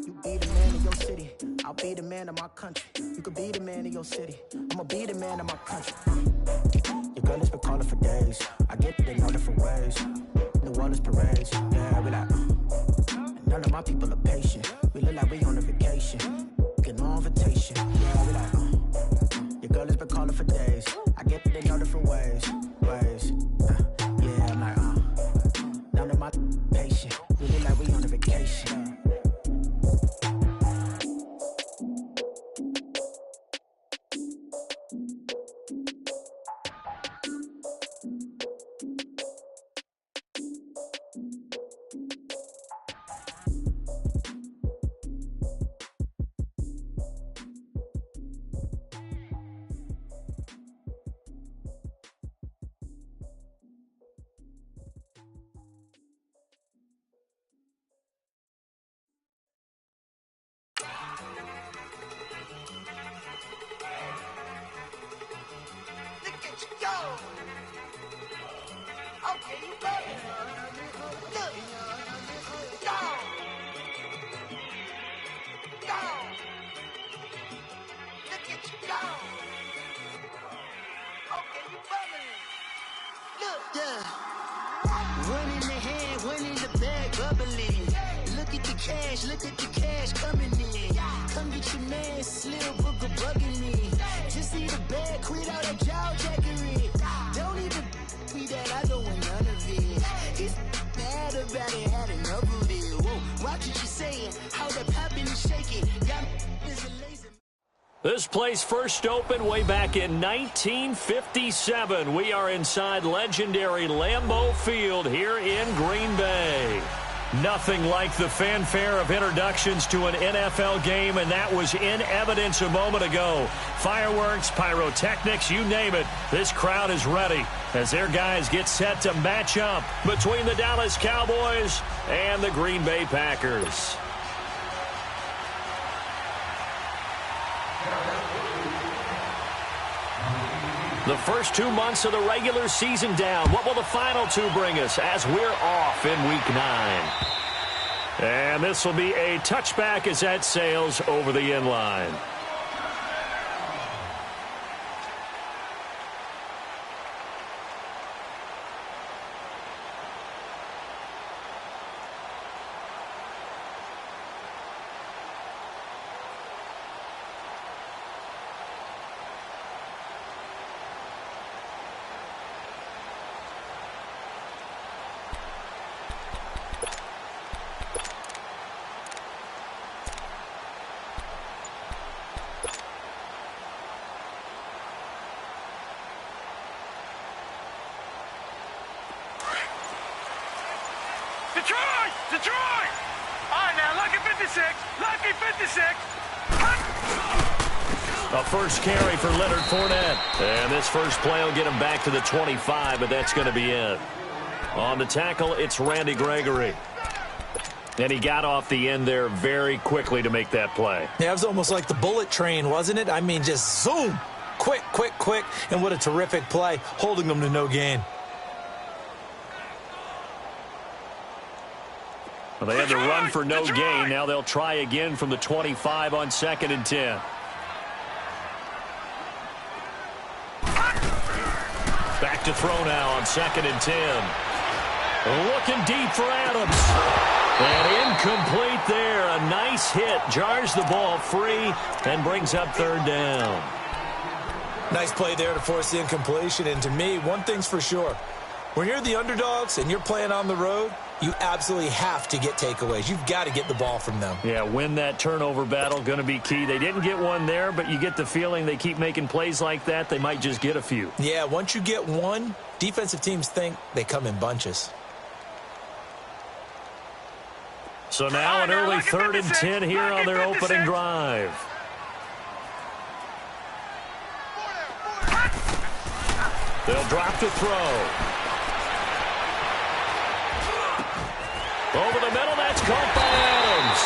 You be the man of your city, I'll be the man of my country. You could be the man of your city, I'ma be the man of my country. Your girl has been calling for days, I get it in all different ways. New Orleans parades, yeah, we like none of my people are patient. We look like we on a vacation, get no invitation, yeah, we like your girl has been calling for days, I get it in all different ways. Yeah, I'm like none of my patient. We look like we on a vacation. Look at the cash coming in. Come get your man, Slim Booker bugging me. Just see the bag, quit all that jaw jackery. Don't even me that I don't want none of it. He's mad about it, had enough of it. Whoa, watch what you saying, how the popping and shaking. Got is a laser. This place first opened way back in 1957. We are inside legendary Lambeau Field here in Green Bay. Nothing like the fanfare of introductions to an NFL game, and that was in evidence a moment ago. Fireworks, pyrotechnics, you name it. This crowd is ready as their guys get set to match up between the Dallas Cowboys and the Green Bay Packers. The first 2 months of the regular season down. What will the final two bring us as we're off in Week 9? And this will be a touchback as that sails over the end line. Detroit! All right, now, lucky 56. Lucky 56. A first carry for Leonard Fournette. And this first play will get him back to the 25, but that's going to be it. On the tackle, it's Randy Gregory. And he got off the end there very quickly to make that play. Yeah, it was almost like the bullet train, wasn't it? I mean, just zoom. Quick, quick, quick. And what a terrific play, holding them to no gain. Well, they had to run for no gain. Now they'll try again from the 25 on 2nd and 10. Back to throw now on 2nd and 10. Looking deep for Adams. And incomplete there. A nice hit. Jars the ball free and brings up 3rd down. Nice play there to force the incompletion. And to me, one thing's for sure. When you're the underdogs and you're playing on the road, you absolutely have to get takeaways. You've got to get the ball from them. Yeah, win that turnover battle, going to be key. They didn't get one there, but you get the feeling they keep making plays like that, they might just get a few. Yeah, once you get one, defensive teams think they come in bunches. So now an early 3rd and 10 here on their opening drive. They'll drop to throw. Over the middle, that's caught by Adams.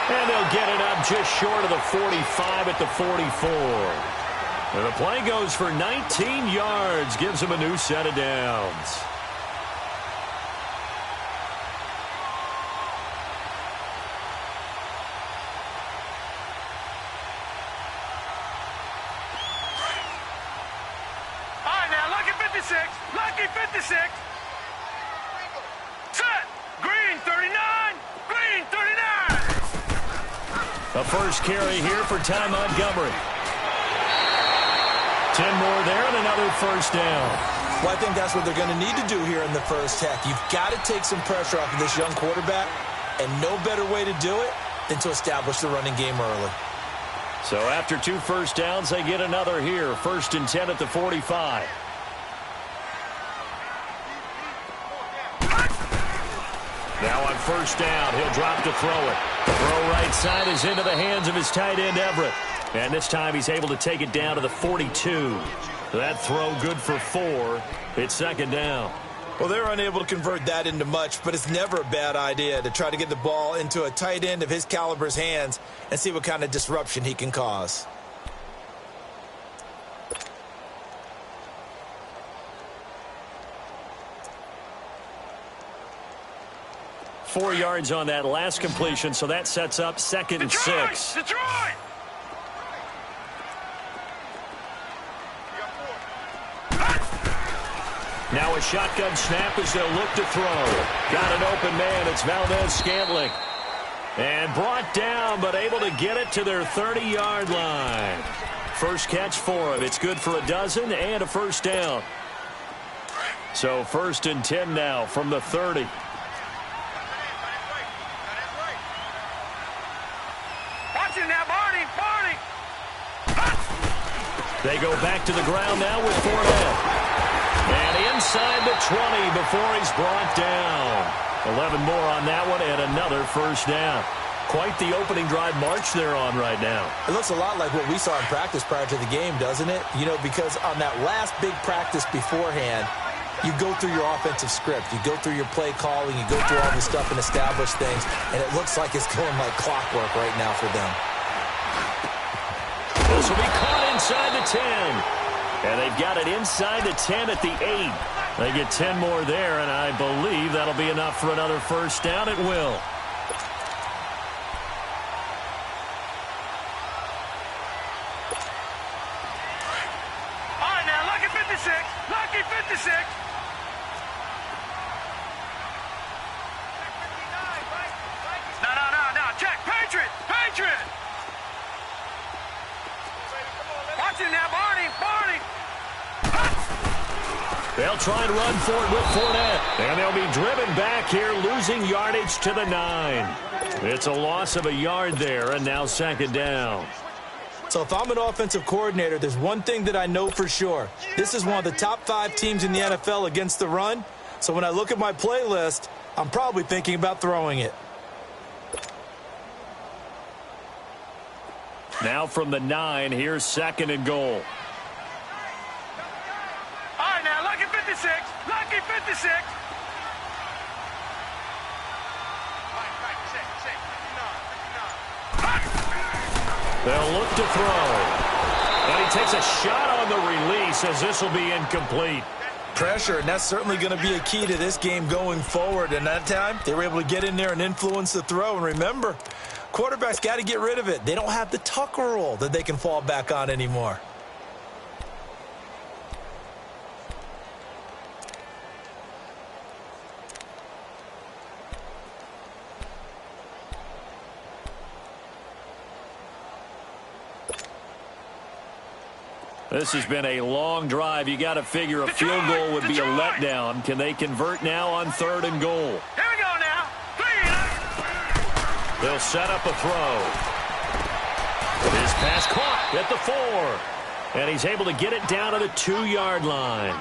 And they'll get it up just short of the 45 at the 44. And the play goes for 19 yards, gives them a new set of downs. 56. Lucky 56. Set. Green 39. Green 39. A first carry here for Ty Montgomery. 10 more there and another first down. Well, I think that's what they're going to need to do here in the first half. You've got to take some pressure off of this young quarterback, and no better way to do it than to establish the running game early. So after 2 first downs, they get another here. 1st and 10 at the 45. Now on first down, he'll drop to throw it. The throw right side is into the hands of his tight end, Everett. And this time he's able to take it down to the 42. That throw good for 4. It's 2nd down. Well, they're unable to convert that into much, but it's never a bad idea to try to get the ball into a tight end of his caliber's hands and see what kind of disruption he can cause. Four yards on that last completion, so that sets up 2nd and 6. Detroit! Now a shotgun snap as they'll look to throw. Got an open man. It's Valdez-Scantling. And brought down, but able to get it to their 30-yard line. First catch for him. It's good for a dozen and a first down. So 1st and 10 now from the 30. Watch it now, Barney! Barney! They go back to the ground now with Fournette. And inside the 20 before he's brought down. 11 more on that one and another first down. Quite the opening drive march they're on right now. It looks a lot like what we saw in practice prior to the game, doesn't it? You know, because on that last big practice beforehand, you go through your offensive script. You go through your play calling. You go through all this stuff and establish things. And it looks like it's going like clockwork right now for them. This will be caught inside the 10. And they've got it inside the 10 at the 8. They get 10 more there, and I believe that'll be enough for another first down. It will. All right, now, lucky 56. Lucky 56. No. Check. Patriot. Patriot. Watch it now, Barney. Barney. They'll try and run for it with Fournette. And they'll be driven back here, losing yardage to the 9. It's a loss of a yard there, and now 2nd down. So if I'm an offensive coordinator, there's one thing that I know for sure. This is one of the top 5 teams in the NFL against the run. So when I look at my playlist, I'm probably thinking about throwing it. Now from the 9, here's 2nd and goal. All right, now, lucky 56. Lucky 56. They'll look to throw. And he takes a shot on the release as this will be incomplete. Pressure, and that's certainly going to be a key to this game going forward. And that time, they were able to get in there and influence the throw. And remember, quarterbacks got to get rid of it. They don't have the Tucker rule that they can fall back on anymore. This has been a long drive. You got to figure a field goal would be a letdown. Can they convert now on 3rd and goal? Here we go now. 3. They'll set up a throw. His pass caught at the 4. And he's able to get it down to the 2-yard line.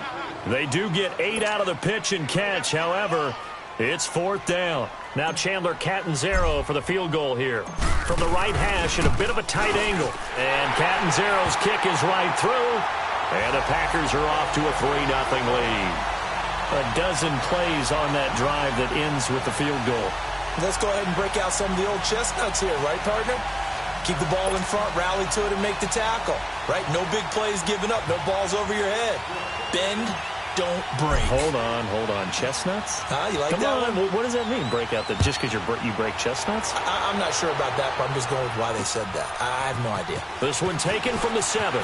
They do get 8 out of the pitch and catch. However, it's 4th down. Now Chandler Catanzaro for the field goal here. From the right hash at a bit of a tight angle. And Catanzaro's kick is right through. And the Packers are off to a 3-0 lead. A dozen plays on that drive that ends with the field goal. Let's go ahead and break out some of the old chestnuts here, right, partner? Keep the ball in front, rally to it, and make the tackle. Right? No big plays given up. No balls over your head. Bend, don't break. Hold on. Chestnuts? You like Come that on. one? What does that mean, break out? Just because you break chestnuts? I'm not sure about that, but I'm just going with why they said that. I have no idea. This one taken from the 7.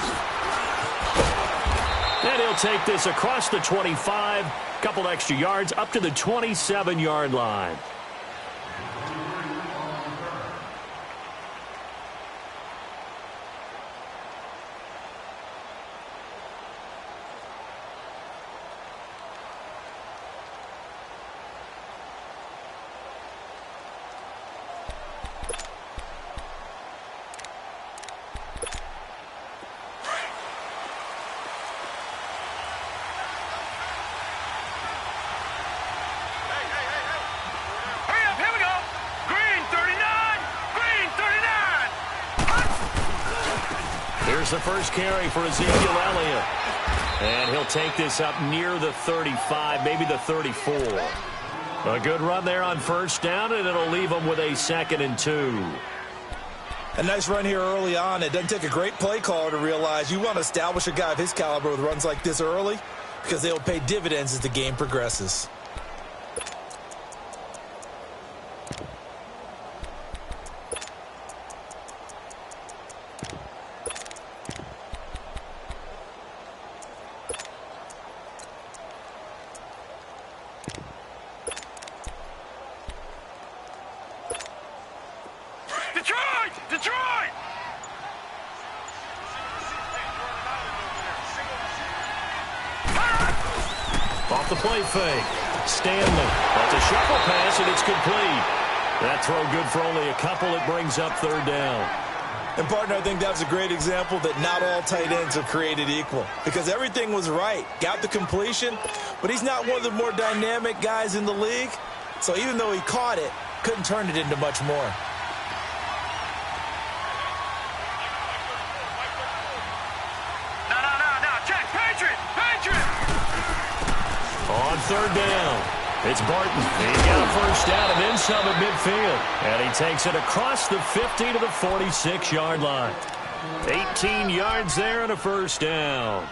And he'll take this across the 25, couple extra yards, up to the 27-yard line. Here's the first carry for Ezekiel Elliott. And he'll take this up near the 35, maybe the 34. A good run there on first down, and it'll leave them with a 2nd and 2. A nice run here early on. It doesn't take a great play caller to realize you want to establish a guy of his caliber with runs like this early because they'll pay dividends as the game progresses. Off the play fake. Stanley. That's a shuffle pass, and it's complete. That throw good for only a couple. It brings up 3rd down. And, partner, I think that's a great example that not all tight ends are created equal because everything was right. Got the completion, but he's not one of the more dynamic guys in the league. So even though he caught it, couldn't turn it into much more. On 3rd down, it's Barton. He got a first down and then some at midfield. And he takes it across the 50 to the 46-yard line. 18 yards there and a first down.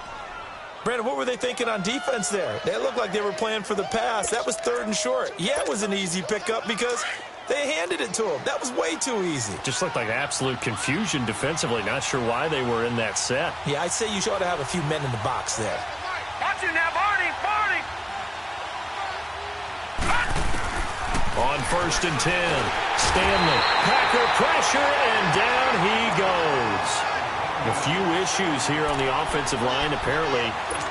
Brandon, what were they thinking on defense there? They looked like they were playing for the pass. That was 3rd and short. Yeah, it was an easy pickup because they handed it to him. That was way too easy. Just looked like absolute confusion defensively. Not sure why they were in that set. Yeah, I'd say you ought to have a few men in the box there. Watch it now, Barney. On 1st and 10, Stanley. Packer pressure, and down he goes. A few issues here on the offensive line. Apparently,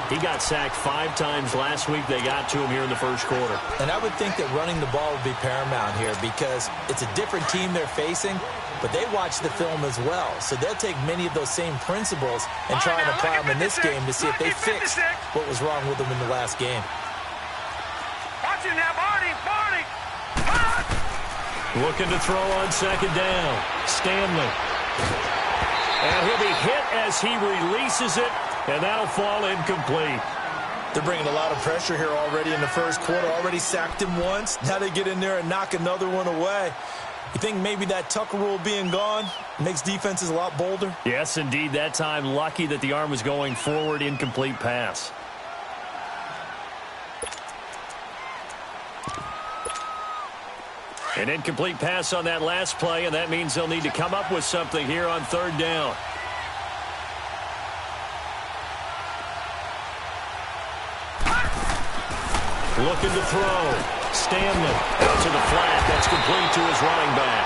he got sacked 5 times last week. They got to him here in the first quarter. And I would think that running the ball would be paramount here because it's a different team they're facing, but they watch the film as well. So they'll take many of those same principles and try and apply them in this game to see if they fix what was wrong with them in the last game. Watch it now, Barney. Looking to throw on 2nd down. Stanley. And he'll be hit as he releases it, and that'll fall incomplete. They're bringing a lot of pressure here already in the first quarter. Already sacked him once. Now they get in there and knock another one away. You think maybe that Tucker rule being gone makes defenses a lot bolder? Yes, indeed. That time, lucky that the arm was going forward. Incomplete pass. An incomplete pass on that last play, and that means they'll need to come up with something here on 3rd down. Looking to throw. Stanley out to the flat. That's complete to his running back.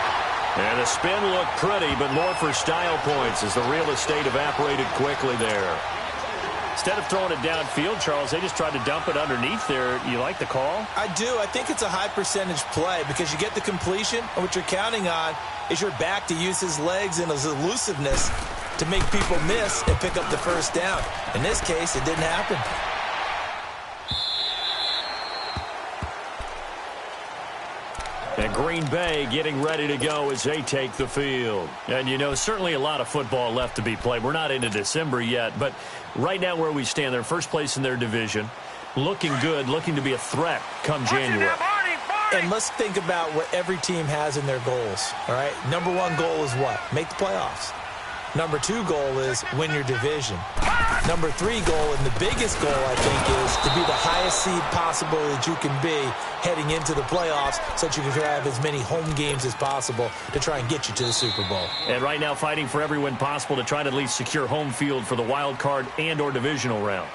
And the spin looked pretty, but more for style points as the real estate evaporated quickly there. Instead of throwing it downfield, Charles, they just tried to dump it underneath there. You like the call? I do. I think it's a high percentage play because you get the completion, and what you're counting on is your back to use his legs and his elusiveness to make people miss and pick up the first down. In this case, it didn't happen. And Green Bay getting ready to go as they take the field. And, you know, certainly a lot of football left to be played. We're not into December yet, but right now where we stand, they're first place in their division, looking good, looking to be a threat come January. And let's think about what every team has in their goals, all right? Number 1 goal is what? Make the playoffs. Number 2 goal is win your division. Number 3 goal, and the biggest goal, I think, is to be the highest seed possible that you can be heading into the playoffs so that you can have as many home games as possible to try and get you to the Super Bowl. And right now fighting for every win possible to try to at least secure home field for the wild card and or divisional round.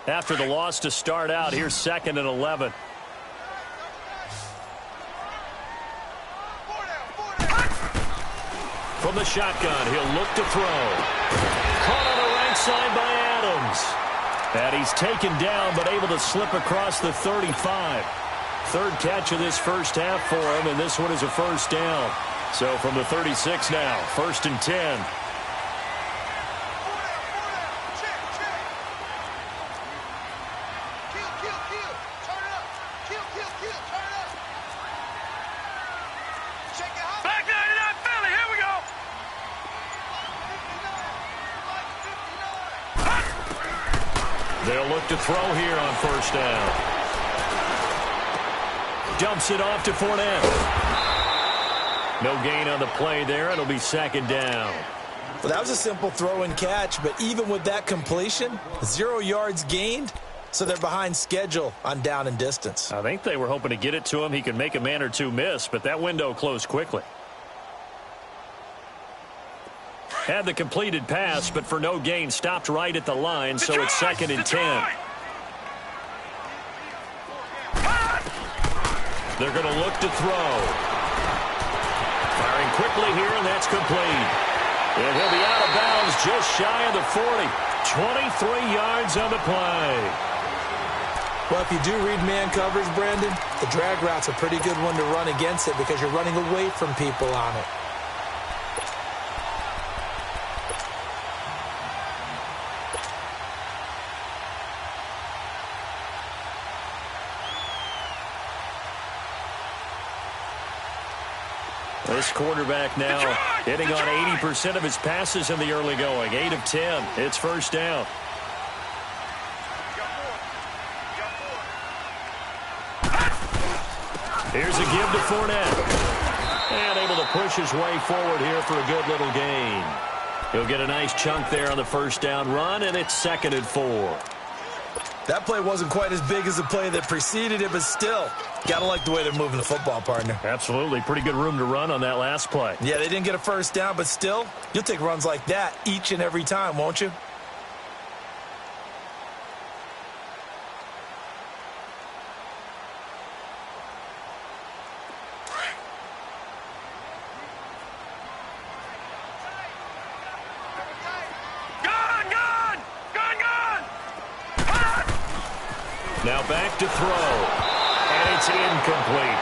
After the loss to start out, here's 2nd and 11. From the shotgun, he'll look to throw. Caught on the right side by Adams. And he's taken down, but able to slip across the 35. Third catch of this first half for him, and this one is a first down. So from the 36 now, 1st and 10. They'll look to throw here on 1st down. Dumps it off to Fournette. No gain on the play there. It'll be 2nd down. Well, that was a simple throw and catch, but even with that completion, 0 yards gained, so they're behind schedule on down and distance. I think they were hoping to get it to him. He could make a man or two miss, but that window closed quickly. Had the completed pass, but for no gain, stopped right at the line, so it's 2nd and 10. They're going to look to throw. Firing quickly here, and that's complete. And he'll be out of bounds just shy of the 40. 23 yards on the play. Well, if you do read man coverage, Brandon, the drag route's a pretty good one to run against it because you're running away from people on it. This quarterback now hitting on 80% of his passes in the early going. 8 of 10. It's 1st down. Here's a give to Fournette. And able to push his way forward here for a good little gain. He'll get a nice chunk there on the 1st down run, and it's 2nd and 4. That play wasn't quite as big as the play that preceded it, but still, got to like the way they're moving the football, partner. Absolutely. Pretty good room to run on that last play. Yeah, they didn't get a 1st down, but still, you'll take runs like that each and every time, won't you? Now back to throw, and it's incomplete.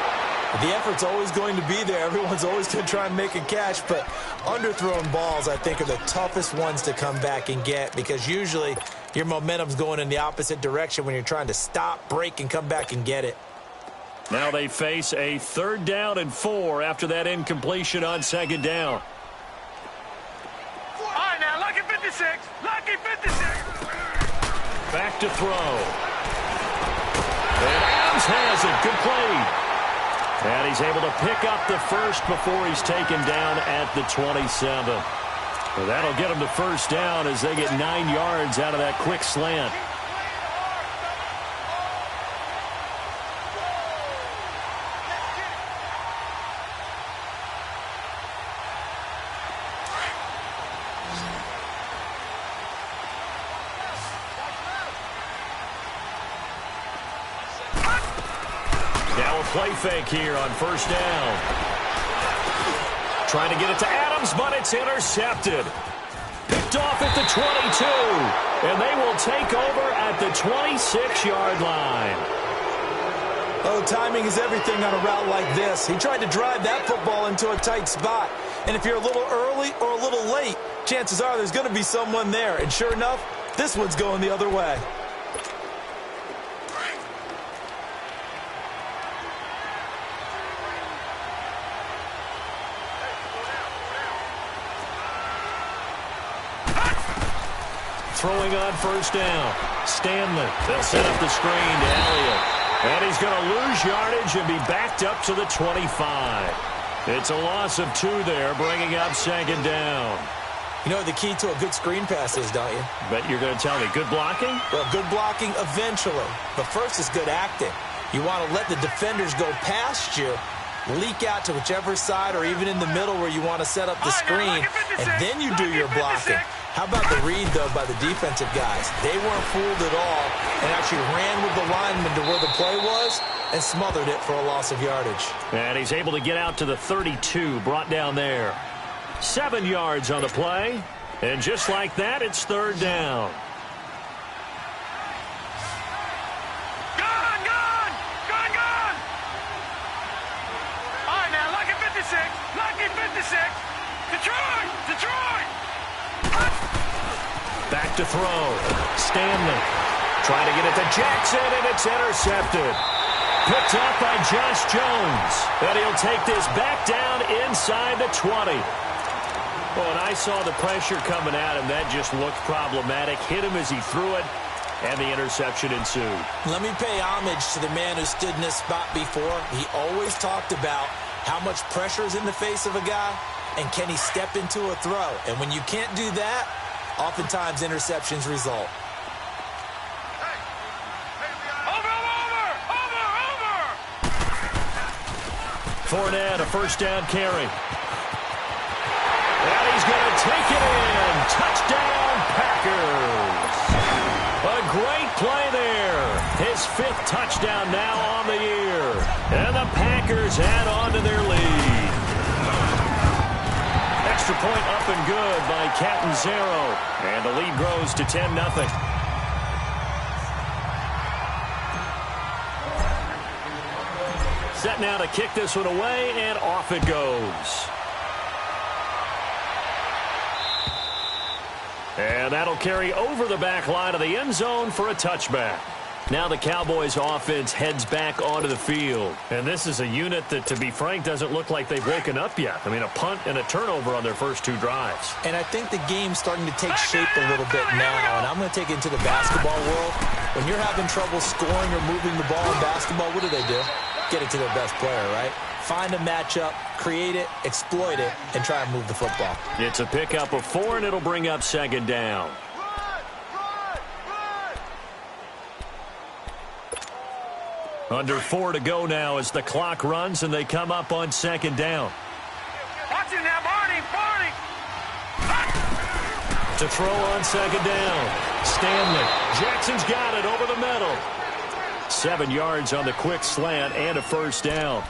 The effort's always going to be there. Everyone's always going to try and make a catch, but underthrown balls, I think, are the toughest ones to come back and get because usually your momentum's going in the opposite direction when you're trying to stop, break, and come back and get it. Now they face a 3rd down and 4 after that incompletion on 2nd down. All right, now, lucky 56. Lucky 56. Back to throw. And Adams has it complete. And he's able to pick up the first before he's taken down at the 27. Well, that'll get him the 1st down as they get 9 yards out of that quick slant. Play fake here on 1st down. Trying to get it to Adams, but it's intercepted. Picked off at the 22. And they will take over at the 26-yard line. Oh, timing is everything on a route like this. He tried to drive that football into a tight spot. And if you're a little early or a little late, chances are there's going to be someone there. And sure enough, this one's going the other way. Throwing on 1st down. Stanley. They'll set up the screen to Elliott. And he's going to lose yardage and be backed up to the 25. It's a loss of 2 there, bringing up 2nd down. You know what the key to a good screen pass is, don't you? But you're going to tell me, good blocking? Well, good blocking eventually. But first is good acting. You want to let the defenders go past you, leak out to whichever side or even in the middle where you want to set up the screen, and then you do your blocking. How about the read, though, by the defensive guys? They weren't fooled at all and actually ran with the lineman to where the play was and smothered it for a loss of yardage. And he's able to get out to the 32, brought down there. 7 yards on the play. And just like that, it's third down. Detroit! Back to throw. Stanley trying to get it to Jackson, and it's intercepted. Picked up by Josh Jones. And he'll take this back down inside the 20. Well, and I saw the pressure coming at him. That just looked problematic. Hit him as he threw it, and the interception ensued. Let me pay homage to the man who stood in this spot before. He always talked about how much pressure is in the face of a guy, and can he step into a throw? And when you can't do that, oftentimes interceptions result. Fournette, a first down carry. And he's going to take it in. Touchdown, Packers. A great play there. His 5th touchdown now on the year. And the Packers add on to their lead. Extra point up and good by Catanzaro. And the lead grows to 10-0. Set now to kick this one away, and off it goes. And that'll carry over the back line of the end zone for a touchback. Now the Cowboys offense heads back onto the field. And this is a unit that, to be frank, doesn't look like they've woken up yet. I mean, a punt and a turnover on their first 2 drives. And I think the game's starting to take shape a little bit now. And I'm going to take it into the basketball world. When you're having trouble scoring or moving the ball in basketball, what do? Get it to their best player, right? Find a matchup, create it, exploit it, and try and move the football. It's a pickup of 4, and it'll bring up second down. Under 4 to go now as the clock runs, and they come up on second down. Watch it now, Barney! To throw on second down. Stanley. Jackson's got it over the middle. 7 yards on the quick slant and a first down.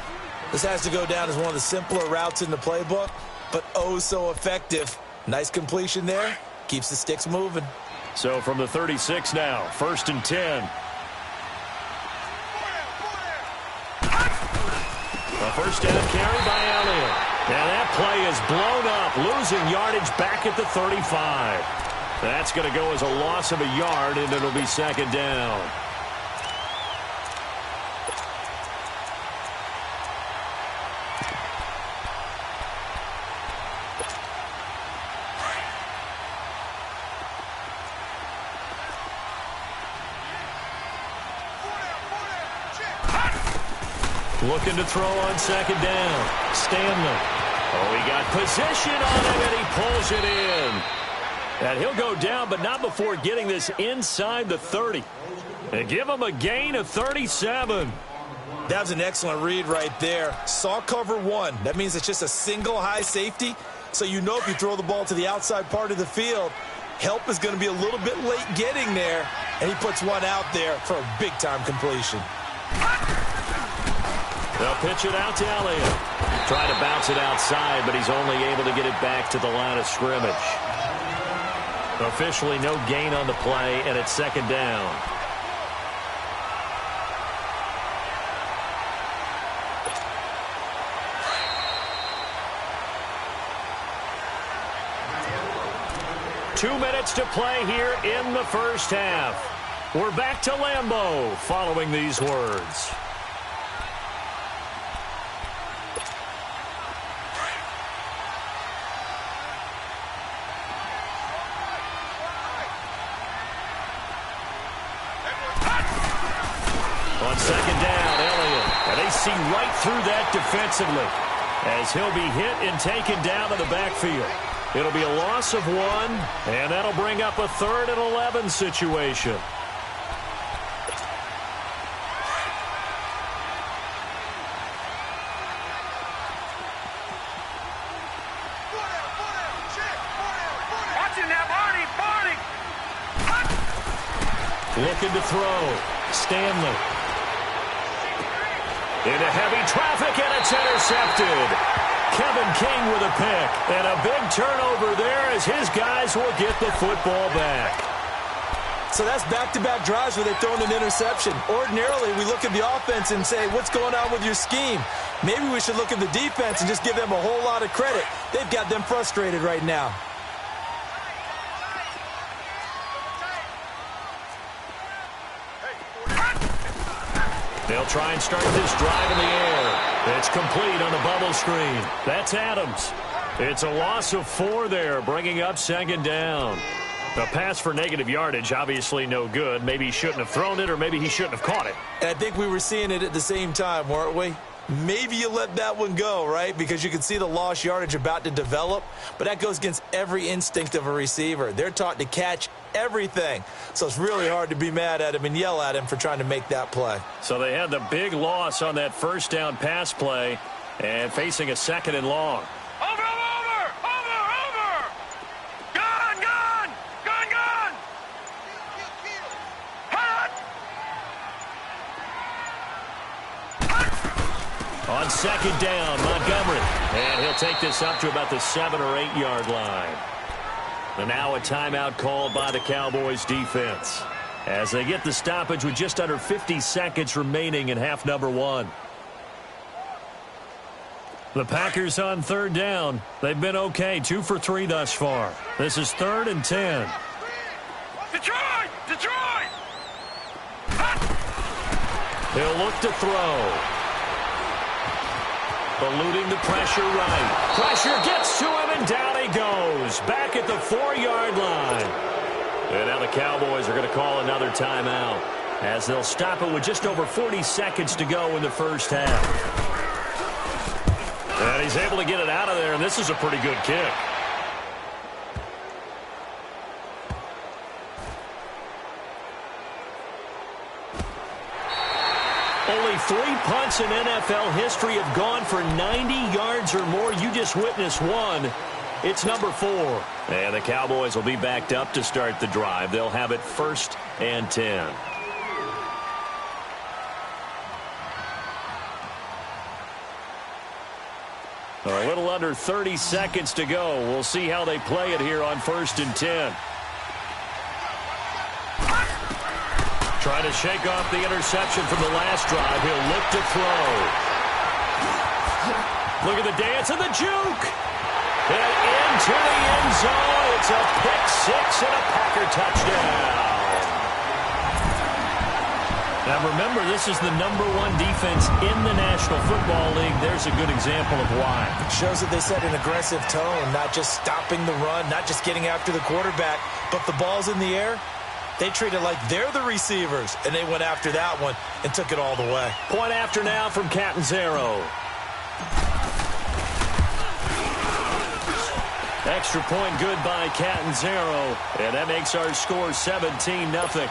This has to go down as one of the simpler routes in the playbook, but oh so effective. Nice completion there. Keeps the sticks moving. So from the 36 now, 1st and 10. A first down carry by Elliott. And that play is blown up, losing yardage back at the 35. That's going to go as a loss of a yard, and it'll be second down. Looking to throw on second down. Stanley. Oh, he got position on him, and he pulls it in. And he'll go down, but not before getting this inside the 30. And give him a gain of 37. That was an excellent read right there. Saw cover 1. That means it's just a single high safety. So you know if you throw the ball to the outside part of the field, help is going to be a little bit late getting there. And he puts one out there for a big-time completion. They'll pitch it out to Elliott. Trying to bounce it outside, but he's only able to get it back to the line of scrimmage. Officially no gain on the play, and it's second down. Two minutes to play here in the first half. We're back to Lambeau following these words. On second down, Elliott. And they see right through that defensively as he'll be hit and taken down to the backfield. It'll be a loss of 1, and that'll bring up a 3rd and 11 situation. Looking to throw. Stanley. Into heavy traffic, and it's intercepted. Kevin King with a pick. And a big turnover there as his guys will get the football back. So that's back-to-back drives where they've thrown an interception. Ordinarily, we look at the offense and say, what's going on with your scheme? Maybe we should look at the defense and just give them a whole lot of credit. They've got them frustrated right now. They'll try and start this drive in the air. It's complete on a bubble screen. That's Adams. It's a loss of 4 there, bringing up 2nd down. A pass for negative yardage, obviously no good. Maybe he shouldn't have thrown it, or maybe he shouldn't have caught it. And I think we were seeing it at the same time, weren't we? Maybe you let that one go, right? Because you can see the lost yardage about to develop. But that goes against every instinct of a receiver. They're taught to catch everything. So it's really hard to be mad at him and yell at him for trying to make that play. So they had the big loss on that 1st down pass play and facing a 2nd and long. Over! Gun! Hot! On 2nd down, Montgomery. And he'll take this up to about the 7 or 8 yard line. And now a timeout called by the Cowboys defense as they get the stoppage with just under 50 seconds remaining in half number 1. The Packers on 3rd down. They've been okay, 2 for 3 thus far. This is 3rd and 10. Detroit! He'll look to throw. Eluding the pressure right. Pressure gets to him, and down he goes. Back at the 4-yard line. And now the Cowboys are going to call another timeout as they'll stop it with just over 40 seconds to go in the 1st half. And he's able to get it out of there, and this is a pretty good kick. Only 3 punts in NFL history have gone for 90 yards or more. You just witnessed one. It's number 4. And the Cowboys will be backed up to start the drive. They'll have it 1st and 10. A little under 30 seconds to go. We'll see how they play it here on 1st and 10. Trying to shake off the interception from the last drive. He'll look to throw. Look at the dance and the juke. And into the end zone. It's a pick 6 and a Packer touchdown. Now remember, this is the number 1 defense in the National Football League. There's a good example of why. It shows that they set an aggressive tone, not just stopping the run, not just getting after the quarterback, but the ball's in the air. They treat it like they're the receivers, and they went after that one and took it all the way. Point after now from Catanzaro. Extra point good by Catanzaro, and that makes our score 17-0.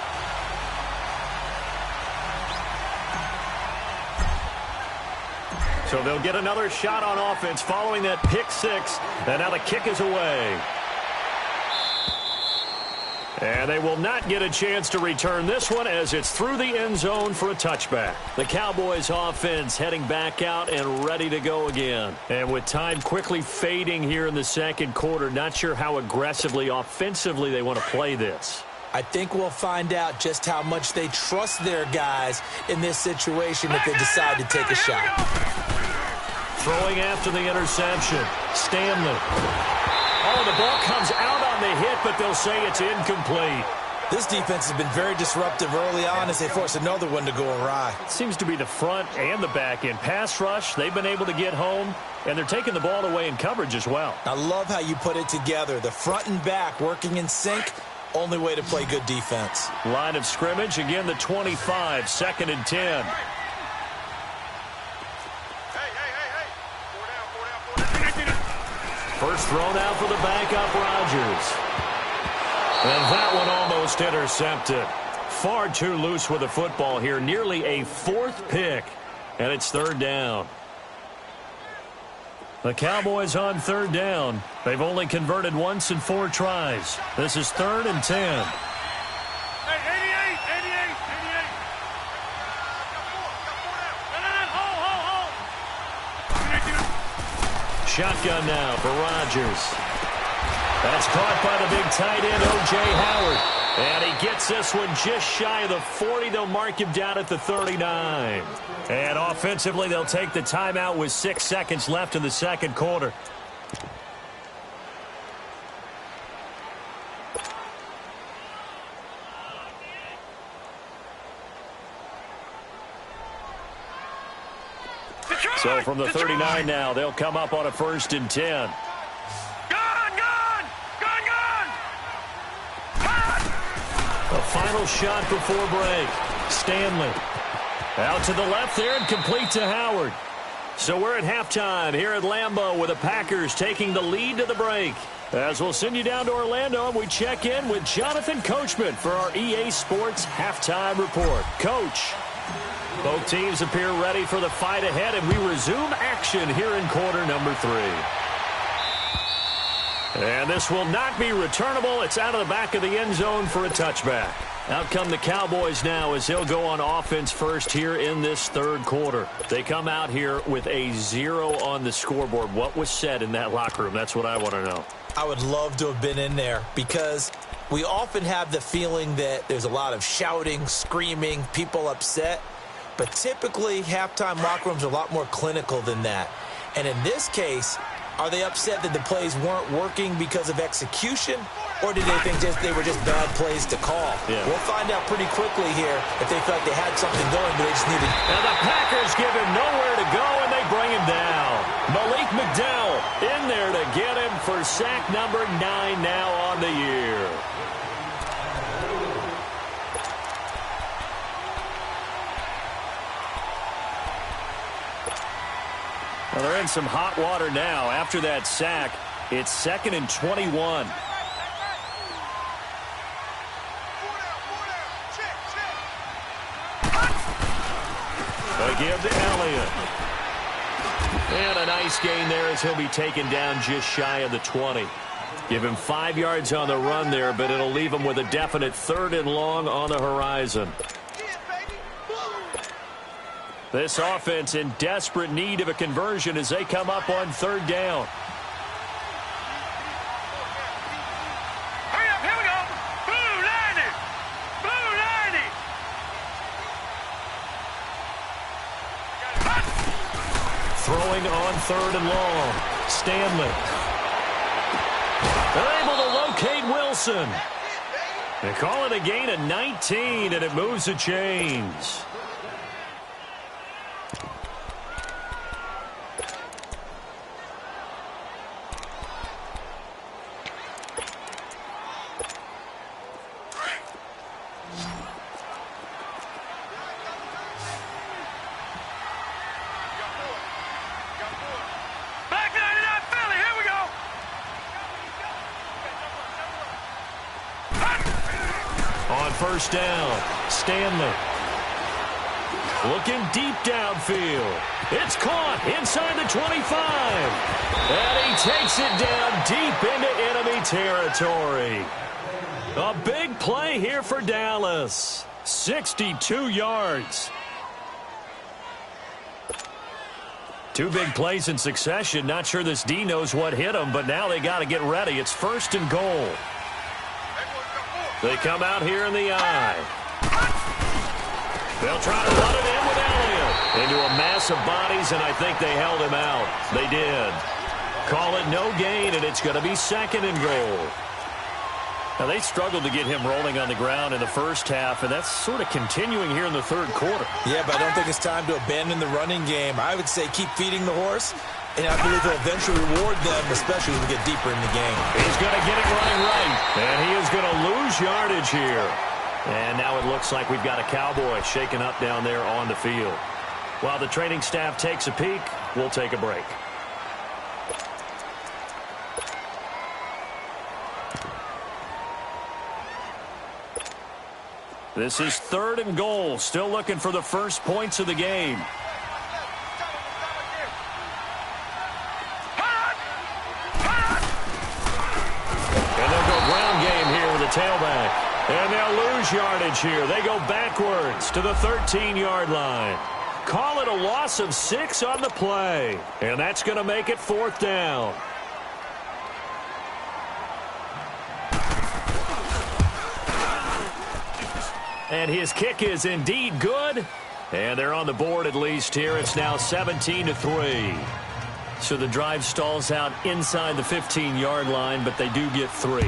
So they'll get another shot on offense following that pick 6, and now the kick is away. And they will not get a chance to return this one as it's through the end zone for a touchback. The Cowboys offense heading back out and ready to go again. And with time quickly fading here in the 2nd quarter, not sure how aggressively, offensively they want to play this. I think we'll find out just how much they trust their guys in this situation if they decide to take a shot. Throwing after the interception. Stanley. Oh, the ball comes out on the hit, but they'll say it's incomplete. This defense has been very disruptive early on as they force another one to go awry. Seems to be the front and the back end. Pass rush, they've been able to get home, and they're taking the ball away in coverage as well. I love how you put it together. The front and back working in sync, only way to play good defense. Line of scrimmage, again the 25, 2nd and 10. First thrown out for the backup, Rodgers. And that one almost intercepted. Far too loose with the football here. Nearly a fourth pick. And it's third down. The Cowboys on third down. They've only converted once in 4 tries. This is 3rd and 10. Shotgun now for Rodgers. That's caught by the big tight end, O.J. Howard. And he gets this one just shy of the 40. They'll mark him down at the 39. And offensively, they'll take the timeout with 6 seconds left in the second quarter. So from the 39 now, they'll come up on a 1st and 10. A final shot before break. Stanley out to the left there and complete to Howard. So we're at halftime here at Lambeau with the Packers taking the lead to the break. As we'll send you down to Orlando, and we check in with Jonathan Coachman for our EA Sports Halftime Report. Coach, both teams appear ready for the fight ahead, and we resume action here in quarter number 3. And this will not be returnable. It's out of the back of the end zone for a touchback. Out come the Cowboys now as they'll go on offense first here in this third quarter. They come out here with a 0 on the scoreboard. What was said in that locker room? That's what I want to know. I would love to have been in there because we often have the feeling that there's a lot of shouting, screaming, people upset. But typically, halftime locker rooms are a lot more clinical than that. And in this case, are they upset that the plays weren't working because of execution, or did they think they were just bad plays to call? Yeah. We'll find out pretty quickly here if they felt like they had something going, but they just needed. And the Packers give him nowhere to go, and they bring him down. Malik McDowell in there to get him for sack number 9 now on the year. Well, they're in some hot water now. After that sack, it's 2nd and 21. They give to Elliott. And a nice gain there as he'll be taken down just shy of the 20. Give him 5 yards on the run there, but it'll leave him with a definite 3rd and long on the horizon. This offense in desperate need of a conversion as they come up on 3rd down. Hurry up, here we go. Blue 90. Blue 90. Throwing on 3rd and long. Stanley. They're able to locate Wilson. They call it a gain of 19, and it moves the chains. First down, Stanley. Looking deep downfield. It's caught inside the 25. And he takes it down deep into enemy territory. A big play here for Dallas. 62 yards. 2 big plays in succession. Not sure this D knows what hit him, but now they got to get ready. It's 1st and goal. They come out here in the eye. They'll try to run it in with Elliott. Into a mass of bodies, and I think they held him out. They did. Call it no gain, and it's going to be 2nd and goal. Now, they struggled to get him rolling on the ground in the first half, and that's sort of continuing here in the third quarter. Yeah, but I don't think it's time to abandon the running game. I would say keep feeding the horse. And I believe he'll eventually reward them, especially as we get deeper in the game. He's going to get it running right. And he is going to lose yardage here. And now it looks like we've got a Cowboy shaken up down there on the field. While the training staff takes a peek, we'll take a break. This is 3rd and goal. Still looking for the first points of the game. And they'll go ground game here with a tailback. And they'll lose yardage here. They go backwards to the 13-yard line. Call it a loss of 6 on the play. And that's going to make it 4th down. And his kick is indeed good. And they're on the board at least here. It's now 17-3. So the drive stalls out inside the 15-yard line, but they do get 3.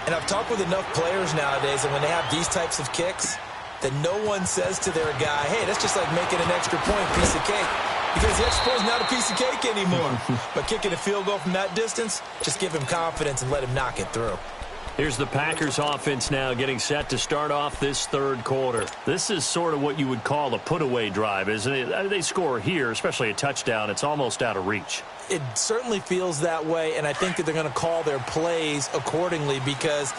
And I've talked with enough players nowadays, and when they have these types of kicks, that no one says to their guy, hey, that's just like making an extra point, piece of cake. Because the extra point is not a piece of cake anymore. But kicking a field goal from that distance, just give him confidence and let him knock it through. Here's the Packers offense now getting set to start off this 3rd quarter. This is sort of what you would call a put-away drive, isn't it? They score here, especially a touchdown. It's almost out of reach. It certainly feels that way, and I think that they're going to call their plays accordingly, because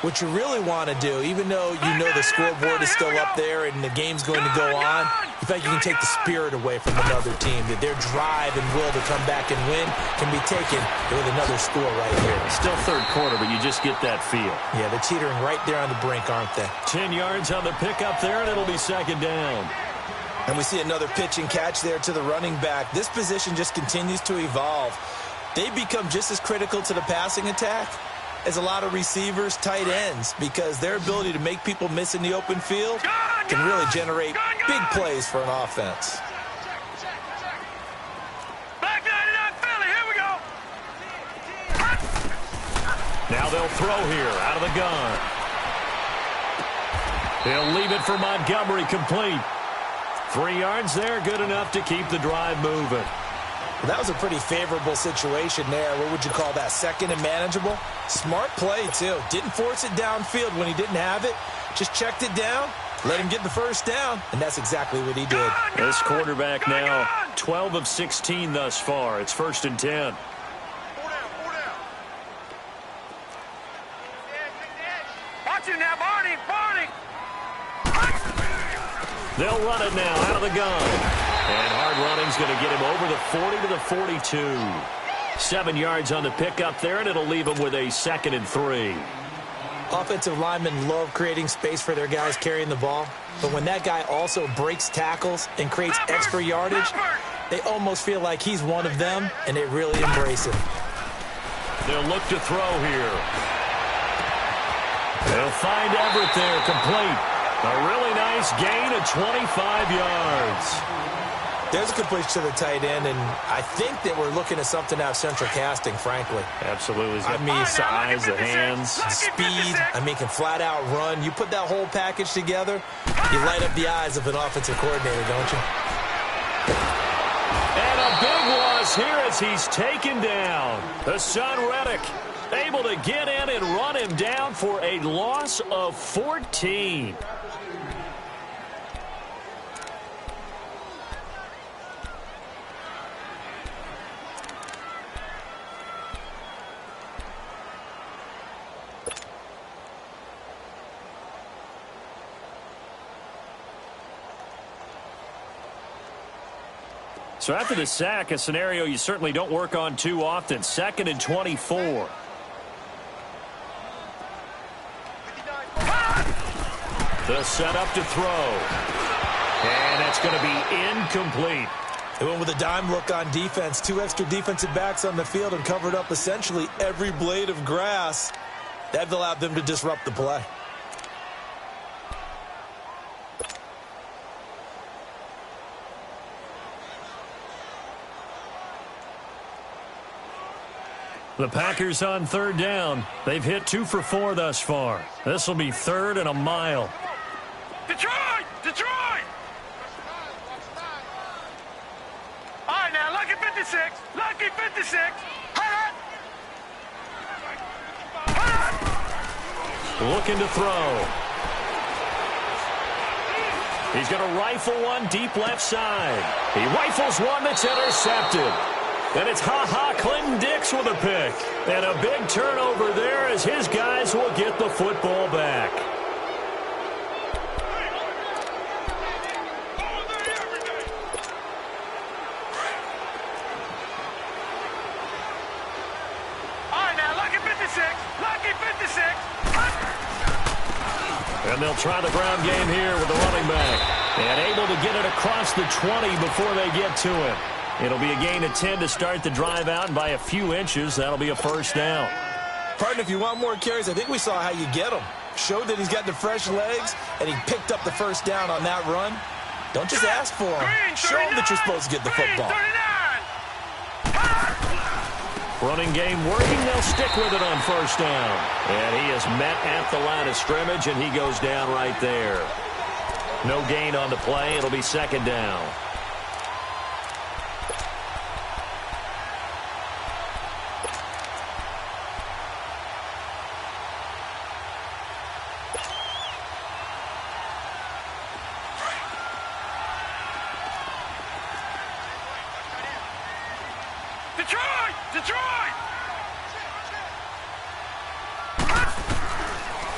what you really want to do, even though you know the scoreboard is still up there and the game's going to go on, you think you can take the spirit away from another team, that their drive and will to come back and win can be taken with another score right here. Still 3rd quarter, but you just get that feel. Yeah, they're teetering right there on the brink, aren't they? 10 yards on the pickup there, and it'll be 2nd down. And we see another pitch and catch there to the running back. This position just continues to evolve. They become just as critical to the passing attack as a lot of receivers, tight ends, because their ability to make people miss in the open field can really generate big plays for an offense. Back 99 Philly, here we go. Now they'll throw here out of the gun. He'll leave it for Montgomery, complete. 3 yards there, good enough to keep the drive moving. Well, that was a pretty favorable situation there. What would you call that? 2nd and manageable? Smart play, too. Didn't force it downfield when he didn't have it. Just checked it down, let him get the first down, and that's exactly what he did. This quarterback now 12 of 16 thus far. It's 1st and 10. Watch him now, Barney. They'll run it now out of the gun. And hard running's going to get him over the 40 to the 42. 7 yards on the pickup there, and it'll leave him with a 2nd and 3. Offensive linemen love creating space for their guys carrying the ball. But when that guy also breaks tackles and creates extra yardage, they almost feel like he's one of them, and they really embrace him. They'll look to throw here. They'll find Everett there, complete. A really nice gain of 25 yards. There's a completion to the tight end, and I think that we're looking at something out of central casting, frankly. Absolutely. I mean, size, the hands, speed. I mean, can flat out run. You put that whole package together, you light up the eyes of an offensive coordinator, don't you? And a big loss here as he's taken down. Hassan Reddick able to get in and run him down for a loss of 14. So after the sack, a scenario you certainly don't work on too often. 2nd and 24. The setup to throw. And that's going to be incomplete. They went with a dime look on defense. 2 extra defensive backs on the field and covered up essentially every blade of grass. That allowed them to disrupt the play. The Packers on 3rd down. They've hit 2 for 4 thus far. This will be 3rd and a mile. Detroit! Detroit! All right, now, lucky 56. Lucky 56. Looking to throw. He's going to rifle one deep left side. He rifles one that's intercepted. And it's Clinton Dix with a pick. And a big turnover there as his guys will get the football back. And they'll try the ground game here with the running back. And able to get it across the 20 before they get to him. It'll be a gain of 10 to start the drive out, and by a few inches, that'll be a first down. Partner, if you want more carries, I think we saw how you get them. Showed that he's got the fresh legs, and he picked up the first down on that run. Don't just ask for him. Show him that you're supposed to get the football. Running game working. They'll stick with it on first down. And he is met at the line of scrimmage, and he goes down right there. No gain on the play. It'll be second down.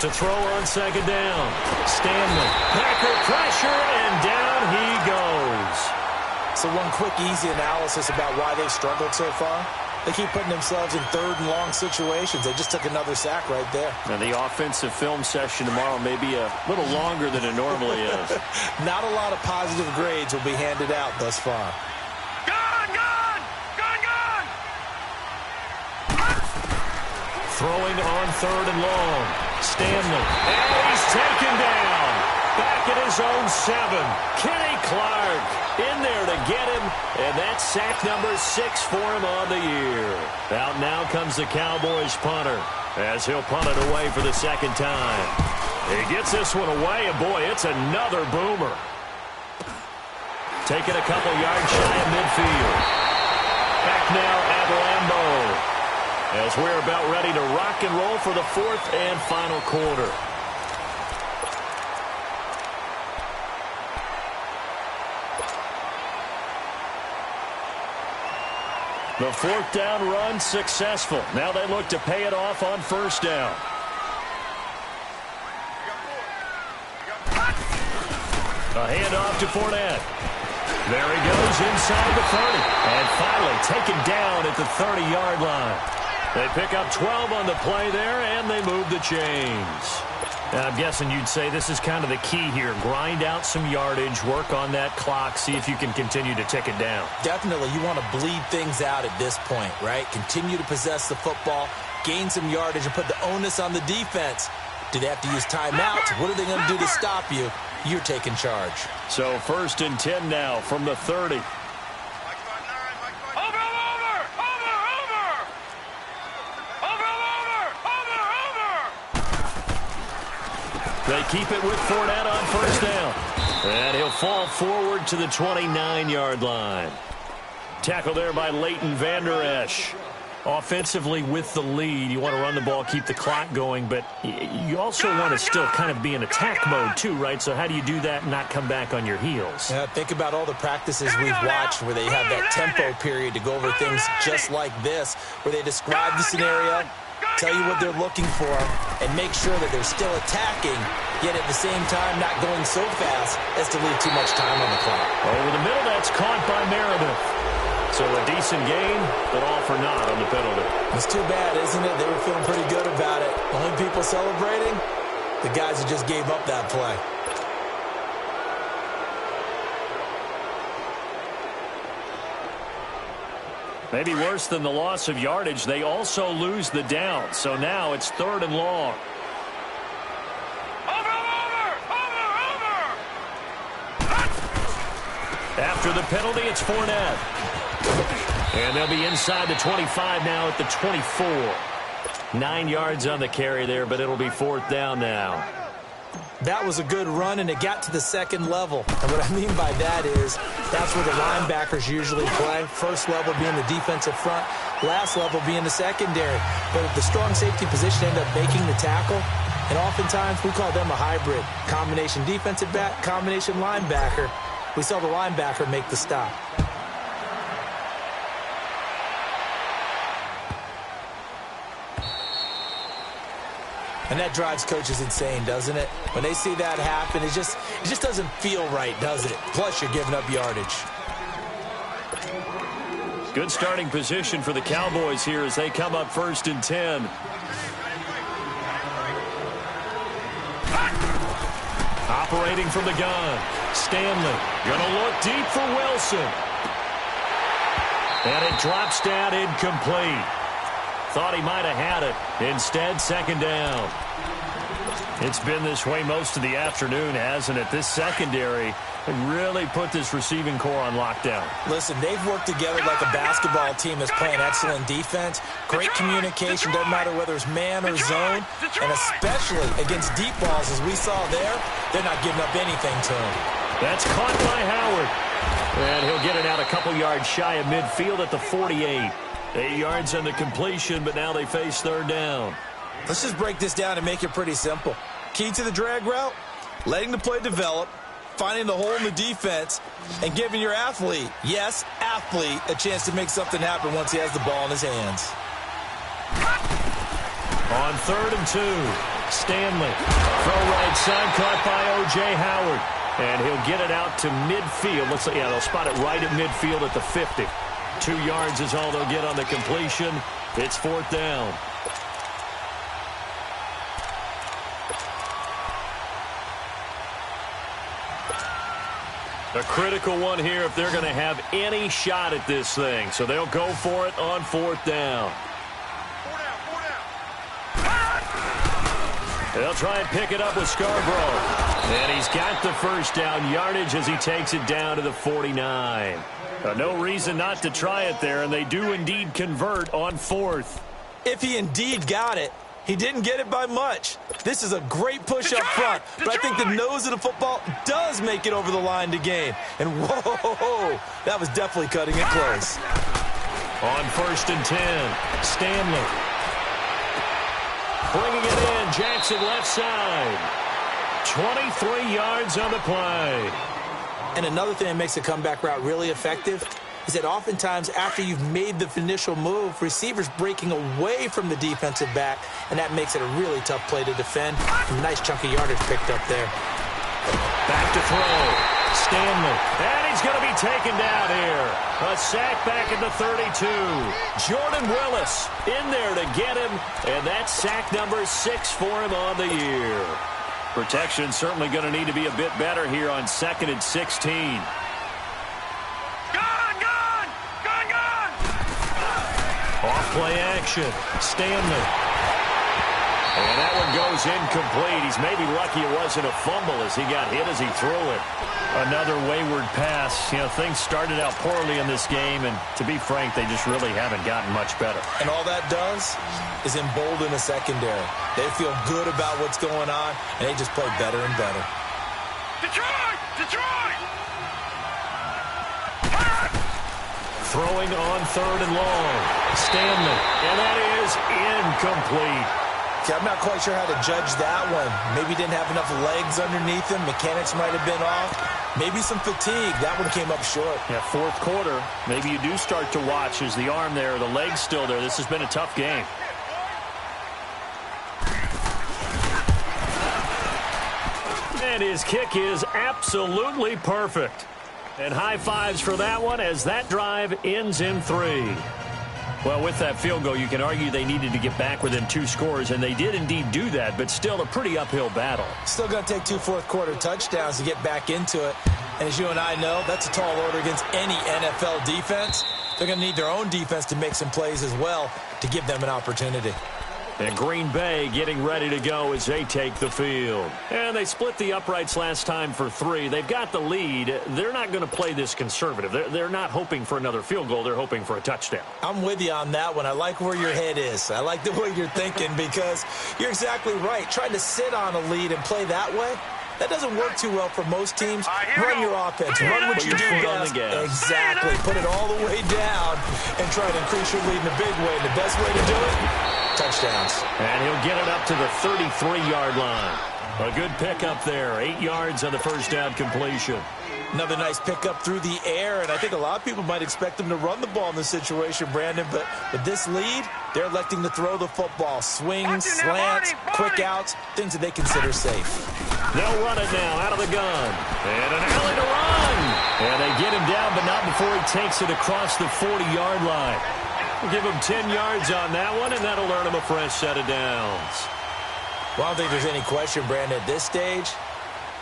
To throw on second down. Stanley. Packer pressure, and down he goes. So one quick, easy analysis about why they've struggled so far. They keep putting themselves in third and long situations. They just took another sack right there. And the offensive film session tomorrow may be a little longer than it normally is. Not a lot of positive grades will be handed out thus far. Throwing on third and long. Stanley. And he's taken down. Back at his own 7. Kenny Clark in there to get him. And that's sack number 6 for him on the year. Out now comes the Cowboys punter as he'll punt it away for the second time. He gets this one away, and boy, it's another boomer. Taking a couple yards shy of midfield. Back now at Lambeau. As we're about ready to rock and roll for the fourth and final quarter. The fourth down run successful. Now they look to pay it off on first down. A handoff to Fournette. There he goes inside the 30. And finally taken down at the 30-yard line. They pick up 12 on the play there, and they move the chains. And I'm guessing you'd say this is kind of the key here. Grind out some yardage, work on that clock, see if you can continue to tick it down. Definitely. You want to bleed things out at this point, right? Continue to possess the football, gain some yardage, and put the onus on the defense. Do they have to use timeouts? What are they going to do to stop you? You're taking charge. So first and 10 now from the 30. They keep it with Fournette on first down. And he'll fall forward to the 29-yard line. Tackle there by Leighton Vander Esch. Offensively with the lead, you want to run the ball, keep the clock going, but you also want to still kind of be in attack mode too, right? So how do you do that and not come back on your heels? Yeah, think about all the practices we've watched where they have that tempo period to go over things just like this, where they describe the scenario, tell you what they're looking for, and make sure that they're still attacking, yet at the same time not going so fast as to leave too much time on the clock. Over the middle, that's caught by Meredith. So a decent gain, but all for naught on the penalty. It's too bad, isn't it? They were feeling pretty good about it. Only people celebrating, the guys who just gave up that play. Maybe worse than the loss of yardage, they also lose the down. So now it's third and long. After the penalty, it's Fournette. And they'll be inside the 25 now at the 24. 9 yards on the carry there, but it'll be fourth down now. That was a good run, and it got to the second level. And what I mean by that is that's where the linebackers usually play. First level being the defensive front, last level being the secondary. But if the strong safety position ended up making the tackle, and oftentimes we call them a hybrid. Combination defensive back, combination linebacker. We saw the linebacker make the stop. And that drives coaches insane, doesn't it? When they see that happen, it just doesn't feel right, does it? Plus, you're giving up yardage. Good starting position for the Cowboys here as they come up first and 10. Operating from the gun. Stanley going to look deep for Wilson. And it drops down incomplete. Thought he might have had it. Instead, second down. It's been this way most of the afternoon, hasn't it? This secondary really put this receiving core on lockdown. Listen, they've worked together like a basketball team that's playing excellent defense. Great communication, doesn't matter whether it's man or zone. And especially against deep balls, as we saw there, they're not giving up anything to him. That's caught by Howard. And he'll get it out a couple yards shy of midfield at the 48. 8 yards on the completion, but now they face third down. Let's just break this down and make it pretty simple. Key to the drag route, letting the play develop, finding the hole in the defense, and giving your athlete, yes, athlete, a chance to make something happen once he has the ball in his hands. On 3rd and 2, Stanley. Throw right side, caught by O.J. Howard. And he'll get it out to midfield. Looks like, yeah, they'll spot it right at midfield at the 50. 2 yards is all they'll get on the completion. It's 4th down. A critical one here if they're going to have any shot at this thing. So they'll go for it on 4th down. They'll try and pick it up with Scarborough. And he's got the first down yardage as he takes it down to the 49. No reason not to try it there, and they do indeed convert on 4th. If he indeed got it, he didn't get it by much. This is a great push up front, but I think the nose of the football does make it over the line to gain. And whoa, that was definitely cutting it close. On 1st and 10, Stanley. Bringing it in, Jackson left side. 23 yards on the play. And another thing that makes the comeback route really effective is that oftentimes after you've made the initial move, receivers breaking away from the defensive back, and that makes it a really tough play to defend. A nice chunky yardage picked up there. Back to throw. Stanley. And he's going to be taken down here. A sack back at the 32. Jordan Willis in there to get him, and that's sack number 6 for him on the year. Protection certainly going to need to be a bit better here on 2nd and 16. Off play action. Stanley. And that one goes incomplete. He's maybe lucky it wasn't a fumble as he got hit as he threw it. Another wayward pass. You know, things started out poorly in this game, and to be frank, they just really haven't gotten much better. And all that does is embolden the secondary. They feel good about what's going on, and they just play better and better. Detroit! Detroit! Throwing on 3rd and long. Stanley. And that is incomplete. See, I'm not quite sure how to judge that one. Maybe didn't have enough legs underneath him. Mechanics might have been off. Maybe some fatigue. That one came up short. Yeah, 4th quarter. Maybe you do start to watch. Is the arm there, the leg's still there? This has been a tough game. And his kick is absolutely perfect. And high fives for that one as that drive ends in 3. Well, with that field goal, you can argue they needed to get back within 2 scores, and they did indeed do that, but still a pretty uphill battle. Still going to take 2 fourth-quarter touchdowns to get back into it. And as you and I know, that's a tall order against any NFL defense. They're going to need their own defense to make some plays as well to give them an opportunity. And Green Bay getting ready to go as they take the field. And they split the uprights last time for 3. They've got the lead. They're not going to play this conservative. They're not hoping for another field goal. They're hoping for a touchdown. I'm with you on that one. I like where your head is. I like the way you're thinking because you're exactly right. Trying to sit on a lead and play that way, that doesn't work too well for most teams. Run your offense. Run what you do best. Exactly. Put it all the way down and try to increase your lead in a big way. And the best way to do it, touchdowns. And he'll get it up to the 33-yard line. A good pickup there. 8 yards on the first down completion. Another nice pickup through the air, and I think a lot of people might expect them to run the ball in this situation, Brandon, but with this lead, they're electing to throw the football. Swings, slants, quick outs, things that they consider safe. They'll run it now out of the gun. And an alley to run. And they get him down, but not before he takes it across the 40-yard line. We'll give him 10 yards on that one, and that'll earn him a fresh set of downs. Well, I don't think there's any question, Brandon, at this stage,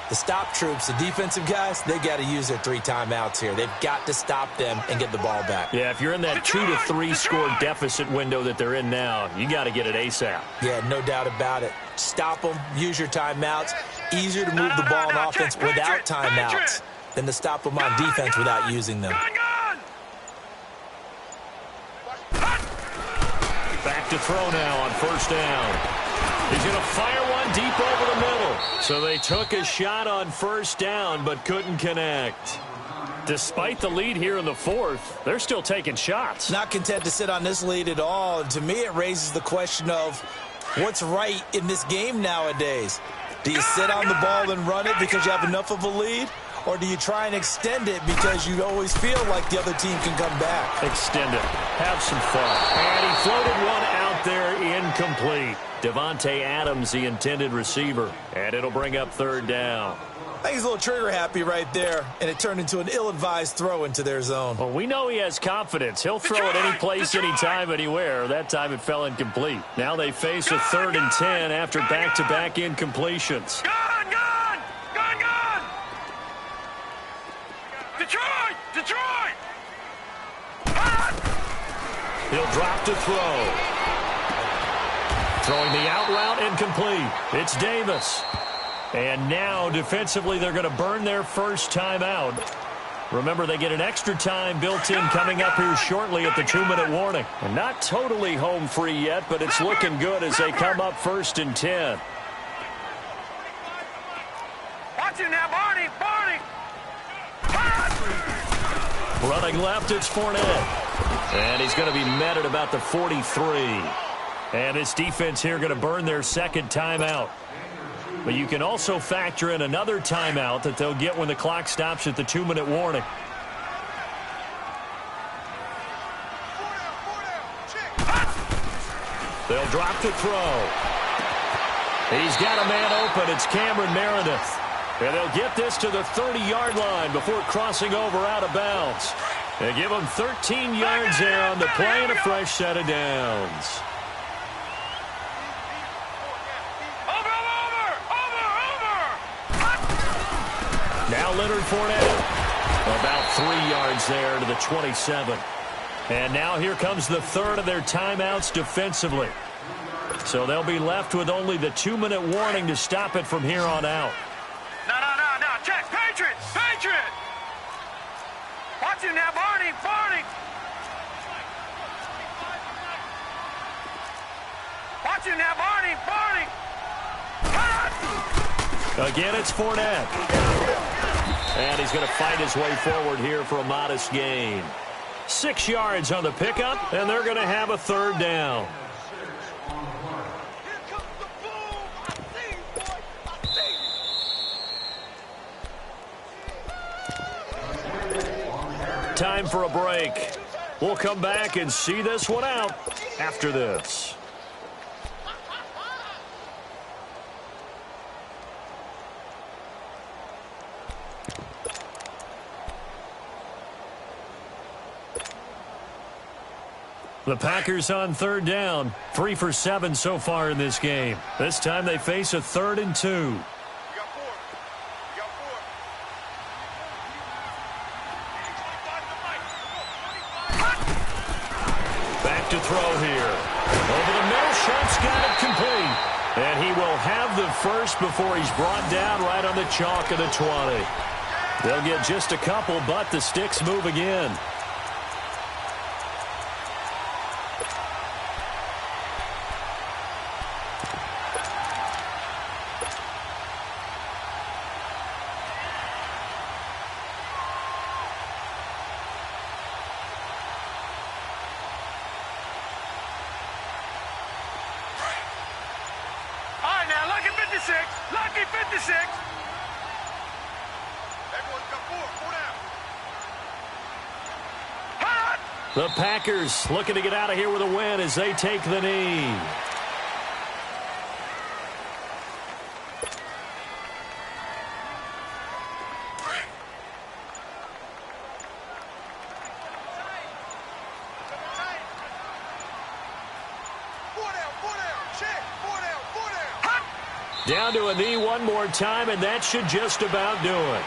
The stop troops, the defensive guys, they got to use their 3 timeouts here. They've got to stop them and get the ball back. Yeah, if you're in that 2 to 3 score deficit window that they're in now, you got to get it ASAP. Yeah, no doubt about it. Stop them, use your timeouts. Easier to move the ball on offense without timeouts than to stop them on defense without using them. Back to throw now on first down. He's going to fire one deep over the middle. So they took a shot on first down but couldn't connect. Despite the lead here in the fourth, they're still taking shots. Not content to sit on this lead at all. And to me, it raises the question of what's right in this game nowadays. Do you sit on the ball and run it because you have enough of a lead? Or do you try and extend it because you always feel like the other team can come back? Extend it. Have some fun. And he floated one out there, incomplete. Devontae Adams, the intended receiver. And it'll bring up third down. I think he's a little trigger happy right there, and it turned into an ill-advised throw into their zone. Well, we know he has confidence. He'll throw it any place, anytime, anywhere. That time it fell incomplete. Now they face a 3rd and 10 after back-to-back incompletions. Detroit! He'll drop to throw. Throwing the out route incomplete. It's Davis. And now defensively they're going to burn their first timeout. Remember, they get an extra time built in coming up here shortly at the 2-minute warning. And not totally home free yet, but it's looking good as they come up 1st and 10. Watch him now, Barney! Running left, it's Fournette. And he's going to be met at about the 43. And this defense here going to burn their second timeout. But you can also factor in another timeout that they'll get when the clock stops at the 2-minute warning. They'll drop to throw. He's got a man open. It's Cameron Meredith. And they'll get this to the 30-yard line before crossing over out of bounds. They give him 13 yards there on the play and a fresh set of downs. Now Leonard Fournette. About 3 yards there to the 27. And now here comes the third of their timeouts defensively. So they'll be left with only the 2-minute warning to stop it from here on out. No. Check. Patriot! Watch him now, Barney! Watch him now, Barney! Again, it's Fournette. And he's going to fight his way forward here for a modest gain. 6 yards on the pickup, and they're going to have a third down. Time for a break. We'll come back and see this one out after this. The Packers on third down. 3 for 7 so far in this game. This time they face a 3rd and 2. Back to throw here. Over the middle, shot's got it complete. And he will have the first before he's brought down right on the chalk of the 20. They'll get just a couple, but the sticks move again. Lucky 56. Everyone's got four down. The Packers looking to get out of here with a win as they take the knee. Down to a knee one more time, and that should just about do it.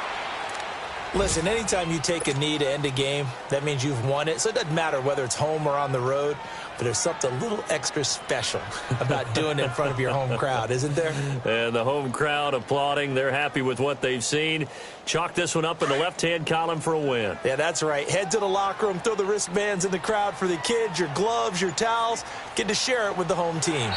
Listen, anytime you take a knee to end a game, that means you've won it. So it doesn't matter whether it's home or on the road, but there's something a little extra special about doing it in front of your home crowd, isn't there? And the home crowd applauding. They're happy with what they've seen. Chalk this one up in the left-hand column for a win. Yeah, that's right. Head to the locker room, throw the wristbands in the crowd for the kids, your gloves, your towels. Get to share it with the home team.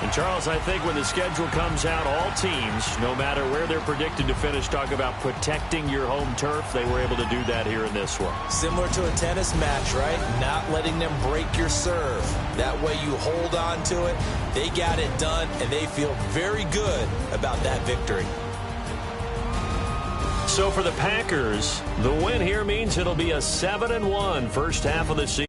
And, Charles, I think when the schedule comes out, all teams, no matter where they're predicted to finish, talk about protecting your home turf. They were able to do that here in this one. Similar to a tennis match, right? Not letting them break your serve. That way you hold on to it. They got it done, and they feel very good about that victory. So for the Packers, the win here means it'll be a 7-1 first half of the season.